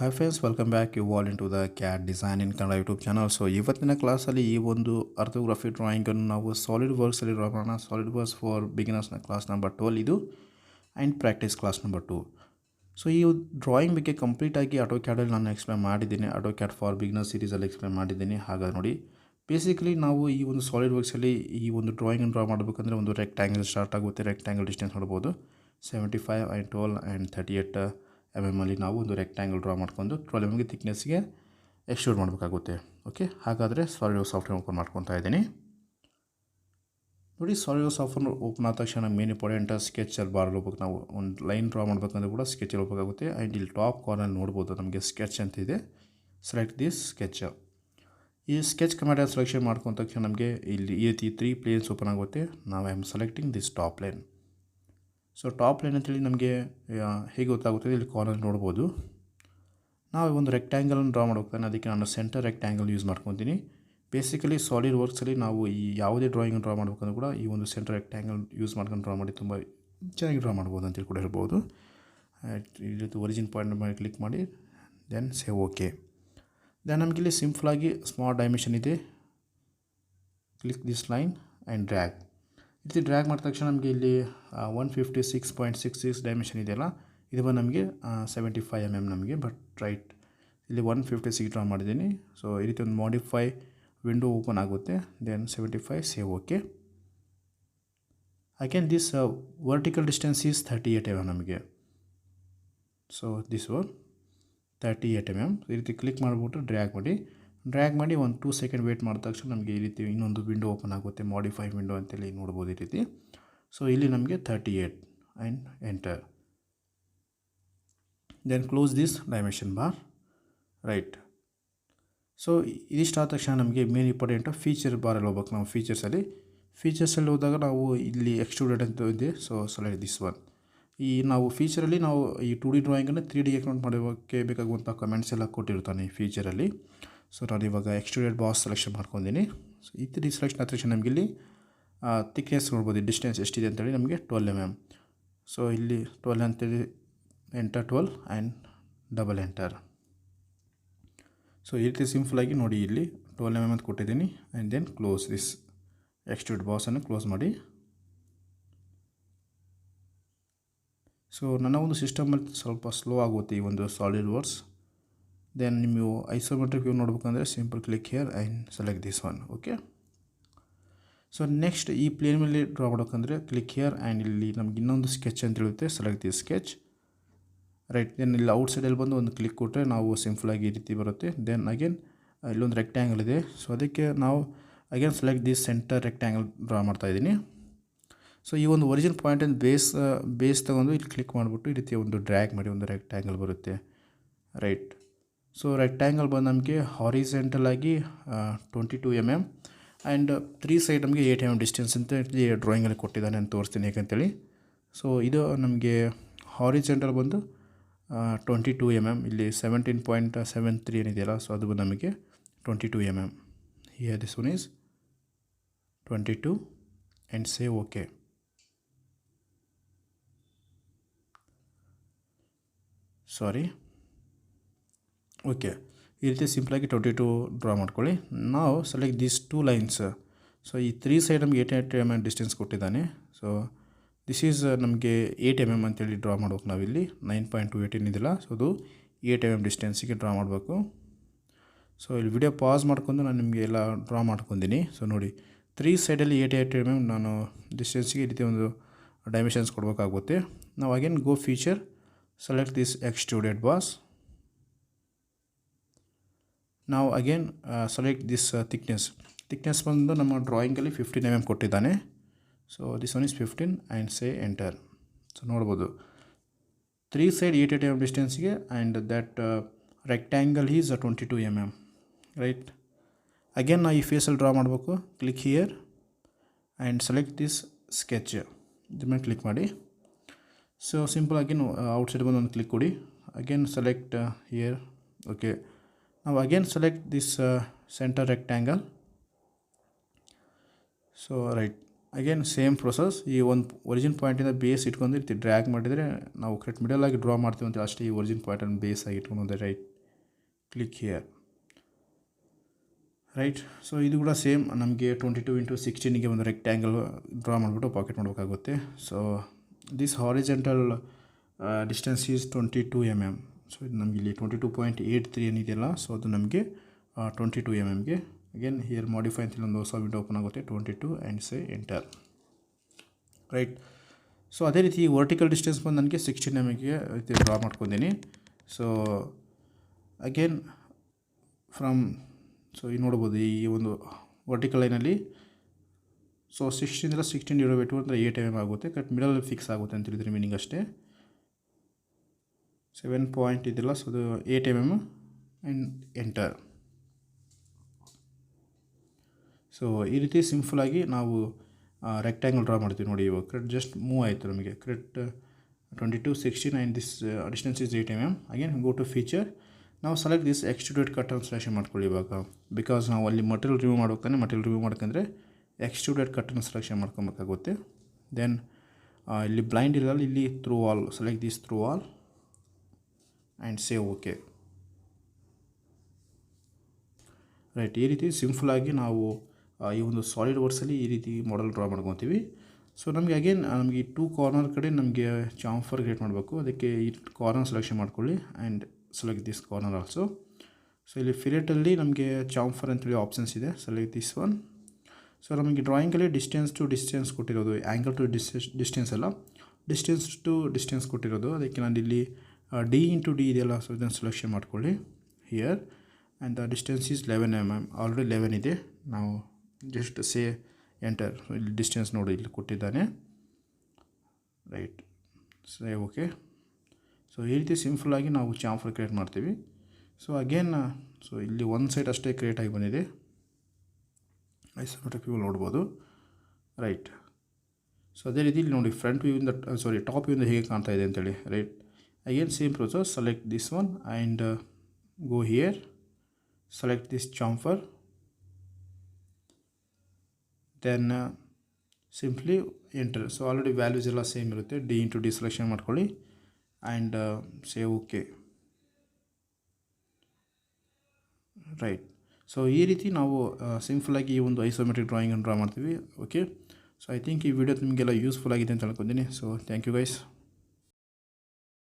Hi friends, welcome back you all into the CAD Design in Kannada YouTube channel. So ಇವತ್ತಿನ ಕ್ಲಾಸಲ್ಲಿ ಈ ಒಂದು ಅರ್ಥೋಗ್ರಫಿ ಡ್ರಾಯಿಂಗನ್ನು ನಾವು ಸಾಲಿಡ್ವರ್ಕ್ಸಲ್ಲಿ ಡ್ರಾ ಮಾಡೋಣ. ಸಾಲಿಡ್ವರ್ಕ್ಸ್ ಫಾರ್ ಬಿಗಿನರ್ಸ್ನ ಕ್ಲಾಸ್ ನಂಬರ್ 12 ಇದು and practice class number 2. So ಈ ಡ್ರಾಯಿಂಗ್ ಬಗ್ಗೆ ಕಂಪ್ಲೀಟಾಗಿ ಆಟೋಕ್ಯಾಡಲ್ಲಿ ನಾನು ಎಕ್ಸ್ಪ್ಲೇನ್ ಮಾಡಿದ್ದೀನಿ. ಆಟೋಕ್ಯಾಡ್ ಫಾರ್ ಬಿಗಿನರ್ ಸೀರೀಸಲ್ಲಿ ಎಕ್ಸ್ಪ್ಲೇನ್ ಮಾಡಿದ್ದೀನಿ. ಹಾಗಾಗಿ ನೋಡಿ, ಬೇಸಿಕಲಿ ನಾವು ಈ ಒಂದು ಸಾಲಿಡ್ವರ್ಕ್ಸಲ್ಲಿ ಈ ಒಂದು ಡ್ರಾಯಿಂಗನ್ನು ಡ್ರಾ ಮಾಡಬೇಕಂದ್ರೆ ಒಂದು ರೆಕ್ಟ್ಯಾಂಗಲ್ ಸ್ಟಾರ್ಟ್ ಆಗುತ್ತೆ. ರೆಕ್ಟ್ಯಾಂಗಲ್ ಡಿಸ್ಟೆನ್ಸ್ ನೋಡ್ಬೋದು 75 ಆ್ಯಂಡ್ 12 ಆ್ಯಂಡ್ 38 ಅಲ್ಲಿ ನಾವು ಒಂದು ರೆಕ್ಟ್ಯಾಂಗಲ್ ಡ್ರಾ ಮಾಡ್ಕೊಂಡು 12 ಥಿಕ್ನೆಸ್ಗೆ ಎಕ್ಸ್ಟ್ರೂಡ್ ಮಾಡಬೇಕಾಗುತ್ತೆ. ಓಕೆ, ಹಾಗಾದರೆ ಸಾಲಿಡ್ವರ್ಕ್ಸ್ ಸಾಫ್ಟ್ವೇರ್ ಓಪನ್ ಮಾಡ್ಕೊತಾ ಇದ್ದೀನಿ. ನೋಡಿ, ಸಾಲಿಡ್ವರ್ಕ್ಸ್ ಸಾಫ್ಟ್ವೇರ್ ಓಪನ್ ಆದ ತಕ್ಷಣ ಮೇನ್ ಇಂಪಾರ್ಟೆಂಟ್ ಸ್ಕೆಚಲ್ಲಿ ಬಾರಲ್ಲಿ ಹೋಗ್ಬೇಕು. ನಾವು ಒಂದು ಲೈನ್ ಡ್ರಾ ಮಾಡಬೇಕಂದ್ರೆ ಕೂಡ ಸ್ಕೆಚಲ್ಲಿ ಹೋಗಬೇಕಾಗುತ್ತೆ. ಆ್ಯಂಡ್ ಇಲ್ಲಿ ಟಾಪ್ ಕಾರ್ನಲ್ಲಿ ನೋಡ್ಬೋದು ನಮಗೆ ಸ್ಕೆಚ್ ಅಂತ ಇದೆ. Select this sketch. ಈ ಸ್ಕೆಚ್ ಕಮಾಂಡ್ ಸೆಲೆಕ್ಷನ್ ಮಾಡ್ಕೊಂಡ ತಕ್ಷಣ ನಮಗೆ ಇಲ್ಲಿ ಈ ರೀತಿ 3 ಪ್ಲೇನ್ಸ್ ಓಪನ್ ಆಗುತ್ತೆ. ನಾವು I am selecting this top line. So top line ಅಂತೇಳಿ ನಮಗೆ ಹೇಗೆ ಗೊತ್ತಾಗುತ್ತದೆ, ಇಲ್ಲಿ ಕಾರ್ನರ್ ನೋಡ್ಬೋದು. ನಾವು ಒಂದು ರೆಕ್ಟ್ಯಾಂಗಲನ್ನು ಡ್ರಾ ಮಾಡೋಗ್ತಾನೆ, ಅದಕ್ಕೆ ನಾನು ಸೆಂಟರ್ ರೆಕ್ಟ್ಯಾಂಗಲ್ ಯೂಸ್ ಮಾಡ್ಕೊತೀನಿ. ಬೇಸಿಕಲಿ ಸಾಲಿಡ್ ವರ್ಕ್ಸಲ್ಲಿ ನಾವು ಈ ಯಾವುದೇ ಡ್ರಾಯಿಂಗ್ ಡ್ರಾ ಮಾಡಬೇಕಂದ್ರೂ ಕೂಡ ಈ ಒಂದು ಸೆಂಟರ್ ರೆಕ್ಟ್ಯಾಂಗಲ್ ಯೂಸ್ ಮಾಡ್ಕೊಂಡು ಡ್ರಾ ಮಾಡಿ ತುಂಬ ಚೆನ್ನಾಗಿ ಡ್ರಾ ಮಾಡ್ಬೋದು ಅಂತೇಳಿ ಕೂಡ ಹೇಳ್ಬೋದು. ಈ ರೀತಿ ಒರಿಜಿನ್ ಪಾಯಿಂಟ್ ಮಾಡಿ ಕ್ಲಿಕ್ ಮಾಡಿ ದೆನ್ ಸೇವ್ ಓಕೆ. ದೆನ್ ನಮಗಿಲ್ಲಿ ಸಿಂಪಲಾಗಿ ಸ್ಮಾಲ್ ಡೈಮೆನ್ಷನ್ ಇದೆ. Click this line and drag. ಈ ರೀತಿ ಡ್ರ್ಯಾಗ್ ಮಾಡಿದ ತಕ್ಷಣ ನಮಗೆ ಇಲ್ಲಿ 156.66 ಡೈಮೆನ್ಷನ್ ಇದೆಯಲ್ಲ, ಇದು ಬಂದು ನಮಗೆ 75 mm ನಮಗೆ. ಬಟ್ ರೈಟ್ ಇಲ್ಲಿ 156 ಡ್ರಾ ಮಾಡಿದ್ದೀನಿ. ಸೊ ಈ ರೀತಿ ಒಂದು ಮಾಡಿಫೈ ವಿಂಡೋ ಓಪನ್ ಆಗುತ್ತೆ. Then 75 save okay. Again this vertical distance is 38 mm ನಮಗೆ. So this one 38 mm. ಈ ರೀತಿ ಕ್ಲಿಕ್ ಮಾಡಿಬಿಟ್ಟು ಡ್ರ್ಯಾಗ್ ಮಾಡಿ ಒಂದು 2 ಸೆಕೆಂಡ್ ವೇಟ್ ಮಾಡಿದ ತಕ್ಷಣ ನಮಗೆ ಈ ರೀತಿ ಇನ್ನೊಂದು ವಿಂಡೋ ಓಪನ್ ಆಗುತ್ತೆ, ಮಾಡಿಫೈ ವಿಂಡೋ ಅಂತೇಳಿ ನೋಡ್ಬೋದು ಈ ರೀತಿ. ಸೊ ಇಲ್ಲಿ ನಮಗೆ 38 and enter. Then close this dimension bar. Right. So ಇದಿಷ್ಟಾದ ತಕ್ಷಣ ನಮಗೆ ಮೇನ್ ಇಂಪಾರ್ಟೆಂಟು ಫೀಚರ್ ಬಾರಲ್ಲಿ ಹೋಗ್ಬೇಕು. ನಾವು ಫೀಚರ್ಸಲ್ಲಿ ಹೋದಾಗ ನಾವು ಇಲ್ಲಿ ಎಕ್ಸ್ಟ್ರೂಡೆಡ್ ಅಂತ ಇದೆ. So select this one. ಈ ನಾವು ಫೀಚರಲ್ಲಿ ನಾವು ಈ 2D ಡ್ರಾಯಿಂಗನ್ನು 3D ಅಕೌಂಟ್ ಮಾಡೋಕ್ಕೆ ಬೇಕಾಗುವಂಥ ಕಮೆಂಟ್ಸ್ ಎಲ್ಲ ಕೊಟ್ಟಿರ್ತಾನೆ ಈ ಫೀಚರಲ್ಲಿ. ಸೊ ನಾನು ಇವಾಗ ಎಕ್ಸ್ಟ್ರೂಡೆಡ್ ಬಾಸ್ ಸೆಲೆಕ್ಷನ್ ಮಾಡ್ಕೊಂಡಿದ್ದೀನಿ. ಸೊ ಈ 3D ಸೆಲೆಕ್ಷನ್ ಆದ ತಕ್ಷಣ ನಮಗೆ ಇಲ್ಲಿ ಥಿಕ್ನೆಸ್ ನೋಡ್ಬೋದು, ಡಿಸ್ಟೆನ್ಸ್ ಎಷ್ಟಿದೆ ಅಂತೇಳಿ ನಮಗೆ 12 mm. ಸೊ ಇಲ್ಲಿ 12 ಅಂತೇಳಿ enter 12 and double enter. So ಈ ರೀತಿ ಸಿಂಪಲಾಗಿ ನೋಡಿ, ಇಲ್ಲಿ 12 mm ಅಂತ ಕೊಟ್ಟಿದ್ದೀನಿ. And then close this extrude ಬಾಸನ್ನು ಕ್ಲೋಸ್ ಮಾಡಿ. ಸೊ ನನ್ನ ಒಂದು ಸಿಸ್ಟಮಲ್ಲಿ ಸ್ವಲ್ಪ ಸ್ಲೋ ಆಗುತ್ತೆ ಈ ಒಂದು ಸಾಲಿಡ್ ವರ್ಕ್ಸ್. ದೆನ್ ನೀವು ಐಸೋಮೆಟ್ರಿಕ್ ವ್ಯೂ ನೋಡ್ಬೇಕಂದ್ರೆ simple click here and select this one. Okay. So next ಈ ಪ್ಲೇನ್ ಮೇಲೆ ಡ್ರಾ ಮಾಡೋಕ್ಕಂದ್ರೆ ಕ್ಲಿಕ್ ಹಿಯರ್ ಆ್ಯಂಡ್ ಇಲ್ಲಿ ನಮ್ಗೆ ಇನ್ನೊಂದು ಸ್ಕೆಚ್ ಅಂತ ಹೇಳುತ್ತೆ. Select this sketch. Right. Then ಇಲ್ಲಿ ಔಟ್ ಸೈಡಲ್ಲಿ ಬಂದು ಒಂದು ಕ್ಲಿಕ್ ಕೊಟ್ಟರೆ ನಾವು ಸಿಂಪಲಾಗಿ ಈ ರೀತಿ ಬರುತ್ತೆ. ದೆನ್ ಅಗೇನ್ ಇಲ್ಲೊಂದು ರೆಕ್ಟ್ಯಾಂಗಲ್ ಇದೆ. ಸೊ ಅದಕ್ಕೆ ನಾವು again select this centre rectangle draw ಮಾಡ್ತಾಯಿದ್ದೀನಿ. ಸೊ ಈ ಒಂದು ಒರಿಜಿನ್ ಪಾಯಿಂಟನ್ನು ಬೇಸ್ ತೊಗೊಂಡು ಇಲ್ಲಿ ಕ್ಲಿಕ್ ಮಾಡಿಬಿಟ್ಟು ಈ ರೀತಿ ಒಂದು ಡ್ರ್ಯಾಗ್ ಮಾಡಿ ಒಂದು ರೆಕ್ಟ್ಯಾಂಗಲ್ ಬರುತ್ತೆ. ರೈಟ್. ಸೊ ರೆಕ್ಟ್ಯಾಂಗಲ್ ಬಂದು ನಮಗೆ ಹಾರಿಸೆಂಟಲ್ ಆಗಿ 22 mm ಆ್ಯಂಡ್ 3 ಸೈಡ್ ನಮಗೆ 8 mm ಡಿಸ್ಟೆನ್ಸ್ ಅಂತ ಡ್ರಾಯಿಂಗಲ್ಲಿ ಕೊಟ್ಟಿದ್ದಾನೆ ಅಂತ ತೋರಿಸ್ತೀನಿ ಹೇಗಂತೇಳಿ. ಸೊ ಇದು ನಮಗೆ ಹಾರಿಸೆಂಟಲ್ ಬಂದು 22 mm. ಇಲ್ಲಿ 17.73 ಏನಿದೆಯಲ್ಲ, ಸೊ ಅದು ಬಂದು ನಮಗೆ 22 mm. Here this one is 22 and save okay. Sorry. Okay, ಈ ರೀತಿ ಸಿಂಪಲಾಗಿ 22 ಡ್ರಾ ಮಾಡ್ಕೊಳ್ಳಿ. ನಾವು ಸೆಲೆಕ್ಟ್ ದೀಸ್ 2 ಲೈನ್ಸ್. ಸೊ ಈ 3 ಸೈಡ್ ನಮಗೆ 8 mm ಡಿಸ್ಟೆನ್ಸ್ ಕೊಟ್ಟಿದ್ದಾನೆ. ಸೊ ದಿಸ್ ಈಸ್ ನಮಗೆ 8 mm ಅಂತೇಳಿ ಡ್ರಾ ಮಾಡ್ಬೇಕು. ನಾವಿಲ್ಲಿ 9.28 ಇದೆಯಲ್ಲ, ಸೊ ಅದು 8 mm ಡಿಸ್ಟೆನ್ಸಿಗೆ ಡ್ರಾ ಮಾಡಬೇಕು. ಸೊ ಇಲ್ಲಿ ವಿಡಿಯೋ ಪಾಸ್ ಮಾಡ್ಕೊಂಡು ನಾನು ನಿಮಗೆ ಎಲ್ಲ ಡ್ರಾ ಮಾಡ್ಕೊಂಡಿನಿ. ಸೊ ನೋಡಿ, 3 ಸೈಡಲ್ಲಿ 8 mm ನಾನು ಡಿಸ್ಟೆನ್ಸಿಗೆ ಈ ರೀತಿ ಒಂದು ಡೈಮೆನ್ಷನ್ಸ್ ಕೊಡಬೇಕಾಗುತ್ತೆ. ನಾವು again go feature, select this extruded boss. ನಾವು ಅಗೇನ್ ಸೆಲೆಕ್ಟ್ ದಿಸ್ ಥಿಕ್ನೆಸ್ ಬಂದು ನಮ್ಮ ಡ್ರಾಯಿಂಗಲ್ಲಿ 15 mm ಕೊಟ್ಟಿದ್ದಾನೆ. So this one is 15 and say enter. So ನೋಡ್ಬೋದು 3 ಸೈಡ್ 8 mm ಡಿಸ್ಟೆನ್ಸ್ಗೆ and that rectangle is 22 mm. Right. Again ನಾವು ಈ ಫೇಸಲ್ಲಿ ಡ್ರಾ ಮಾಡಬೇಕು. Click here and select this sketch. ಇದ್ರ ಮೇಲೆ ಕ್ಲಿಕ್ ಮಾಡಿ. ಸೊ ಸಿಂಪಲ್ ಅಗೇನ್ ಔಟ್ಸೈಡ್ ಬಂದು ಒಂದು ಕ್ಲಿಕ್ ಕೊಡಿ. Again select here. ಓಕೆ. ನಾವು again select this centre rectangle. So right. Again same process. ಈ ಒಂದು ಒರಿಜಿನ್ ಪಾಯಿಂಟಿಂದ ಬೇಸ್ ಇಟ್ಕೊಂಡು ಡ್ರ್ಯಾಗ್ ಮಾಡಿದರೆ ನಾವು ಕರೆಕ್ಟ್ ಮಿಡಲ್ ಆಗಿ ಡ್ರಾ ಮಾಡ್ತೀವಿ ಅಂತ ಅಷ್ಟೇ. ಈ ಒರಿಜಿನ್ ಪಾಯಿಂಟನ್ನು ಬೇಸ್ ಆಗಿ ಇಟ್ಕೊಂಡು right click here. Right. So ಇದು ಕೂಡ ಸೇಮ್ ನಮಗೆ 22x16ಗೆ ಒಂದು ರೆಕ್ಟ್ಯಾಂಗಲ್ ಡ್ರಾ ಮಾಡಿಬಿಟ್ಟು ಪಾಕೆಟ್ ಮಾಡಬೇಕಾಗುತ್ತೆ. So this horizontal distance is 22 mm. So ಇದು ನಮಗೆ ಇಲ್ಲಿ 22.83 ಏನಿದೆಯಲ್ಲ, ಸೊ ಅದು ನಮಗೆ 22 mmಗೆ. ಅಗೇನ್ ಹಿಯರ್ ಮಾಡಿಫೈ ಅಂತ ಒಂದು ಹೊಸ ವಿಂಡೋ ಓಪನ್ ಆಗುತ್ತೆ, 22 and say enter. Right. So ಅದೇ ರೀತಿ ವರ್ಟಿಕಲ್ ಡಿಸ್ಟೆನ್ಸ್ ಬಂದು ನನಗೆ 16 mmಗೆ ಡ್ರಾ ಮಾಡ್ಕೊಂಡಿದ್ದೀನಿ. ಸೊ ಅಗೇನ್ ಫ್ರಮ್ ಸೊ ಈಗ ನೋಡ್ಬೋದು ಈ ಒಂದು ವರ್ಟಿಕಲ್ ಲೈನಲ್ಲಿ ಸೊ 16 ಡಿವೈಡೆಡ್ ಅಂದರೆ 8 mm ಆಗುತ್ತೆ. ಕಟ್ ಮಿಡಲ್ ಫಿಕ್ಸ್ ಆಗುತ್ತೆ ಅಂತ ಹೇಳಿದ್ರೆ ಮೀನಿಂಗ್ ಅಷ್ಟೇ. 7 ಪಾಯಿಂಟ್ ಇದೆಲ್ಲ, ಸೊ ಅದು 8 mm ಆ್ಯಂಡ್ ಎಂಟರ್. ಸೊ ಈ ರೀತಿ ಸಿಂಪಲಾಗಿ ನಾವು ರೆಕ್ಟ್ಯಾಂಗಲ್ ಡ್ರಾ ಮಾಡ್ತೀವಿ ನೋಡಿ. ಇವಾಗ ಕರೆಕ್ಟ್ ಜಸ್ಟ್ ಮೂವ್ ಆಯಿತು ನಮಗೆ. Correct 22, 16 and this distance is 8 mm. Again go to feature. ನಾವು select this extruded cut selection ಮಾಡ್ಕೊಳ್ಳಿ ಇವಾಗ. ಬಿಕಾಸ್ ನಾವು ಅಲ್ಲಿ ಮಟೀರಿಯಲ್ ರಿಮೂವ್ ಮಾಡ್ಬೇಕಾನೆ, ಮಟೀರಿಯಲ್ ರಿಮೂವ್ ಮಾಡ್ಕೊಂಡ್ರೆ ಎಕ್ಸ್ಟ್ರೂಡೆಡ್ ಕಟ್ಟನ್ನು ಸೆಲೆಕ್ಷನ್ ಮಾಡ್ಕೊಬೇಕಾಗುತ್ತೆ. ದೆನ್ ಇಲ್ಲಿ ಬ್ಲೈಂಡ್ ಇರಲ್ಲ, ಇಲ್ಲಿ through all select this through all and save okay. Right. ಈ ರೀತಿ ಸಿಂಪಲಾಗಿ ನಾವು ಈ ಒಂದು ಸಾಲಿಡ್ ವರ್ಕ್ಸಲ್ಲಿ ಈ ರೀತಿ ಮಾಡೆಲ್ ಡ್ರಾ ಮಾಡ್ಕೊತೀವಿ. ಸೊ ನಮಗೆ ಅಗೇನ್ ನಮಗೆ ಈ 2 ಕಾರ್ನರ್ ಕಡೆ ನಮಗೆ ಚಾಂಫರ್ ಕ್ರಿಯೇಟ್ ಮಾಡಬೇಕು. ಅದಕ್ಕೆ ಈ ಕಾರ್ನರ್ ಸೆಲೆಕ್ಷನ್ ಮಾಡ್ಕೊಳ್ಳಿ and select this corner also. So ಇಲ್ಲಿ ಫಿಲೆಟಲ್ಲಿ ನಮಗೆ ಚಾಂಫರ್ ಅಂತೇಳಿ ಆಪ್ಷನ್ಸ್ ಇದೆ, ಸೆಲೆಕ್ಟ್ ದಿಸ್ ಒನ್. ಸೊ ನಮಗೆ ಡ್ರಾಯಿಂಗಲ್ಲಿ ಡಿಸ್ಟೆನ್ಸ್ ಟು ಡಿಸ್ಟೆನ್ಸ್ ಕೊಟ್ಟಿರೋದು, ಆ್ಯಂಗಲ್ ಟು ಡಿಸ್ಟೆನ್ಸ್ ಅಲ್ಲ, ಡಿಸ್ಟೆನ್ಸ್ ಟು ಡಿಸ್ಟೆನ್ಸ್ ಕೊಟ್ಟಿರೋದು. ಅದಕ್ಕೆ ನಾನು ಇಲ್ಲಿ D ಇಂಟು D ಇದೆಯಲ್ಲ, ಸೊ ಇದನ್ನು ಸೆಲೆಕ್ಷನ್ ಮಾಡ್ಕೊಳ್ಳಿ here. And the distance is 11 mm. Already 11 ಇದೆ. ನಾವು ಜಸ್ಟ್ ಸೇ ಎಂಟರ್. ಇಲ್ಲಿ ಡಿಸ್ಟೆನ್ಸ್ ನೋಡಿ ಇಲ್ಲಿ ಕೊಟ್ಟಿದ್ದಾನೆ. ರೈಟ್. Say okay. ಸೊ ಈ ರೀತಿ ಸಿಂಪಲಾಗಿ ನಾವು ಚಾಂಫರ್ ಕ್ರಿಯೇಟ್ ಮಾಡ್ತೀವಿ. ಸೊ ಅಗೇನ್ ಸೊ ಇಲ್ಲಿ ಒಂದು ಸೈಡ್ ಅಷ್ಟೇ ಕ್ರಿಯೇಟ್ ಆಗಿ ಬಂದಿದೆ, ಐಸೋಮೆಟ್ರಿಕ್ ವ್ಯೂ ನೋಡ್ಬೋದು. ರೈಟ್. ಸೊ ಅದೇ ರೀತಿ ಇಲ್ಲಿ ನೋಡಿ ಫ್ರಂಟ್ ವ್ಯೂಯಿಂದ ಟಾಪ್ ವ್ಯೂಯಿಂದ ಹೇಗೆ ಕಾಣ್ತಾ ಇದೆ ಅಂತೇಳಿ. Right. Again same process, select this one and go here, select this chamfer. Then simply enter. So already values ಎಲ್ಲ ಸೇಮ್ ಇರುತ್ತೆ. D ಇಂಟು D ಸೆಲೆಕ್ಷನ್ ಮಾಡ್ಕೊಳ್ಳಿ and save okay. Right. So ಈ ರೀತಿ ನಾವು ಸಿಂಪಲಾಗಿ ಈ ಒಂದು ಐಸೋಮೆಟ್ರಿಕ್ ಡ್ರಾಯಿಂಗನ್ನು ಡ್ರಾ ಮಾಡ್ತೀವಿ. ಓಕೆ. ಸೊ ಐ ಥಿಂಕ್ ಈ ವಿಡಿಯೋ ನಿಮಗೆಲ್ಲ ಯೂಸ್ಫುಲ್ ಆಗಿದೆ ಅಂತ ಹೇಳ್ಕೊತೀನಿ. So thank you guys.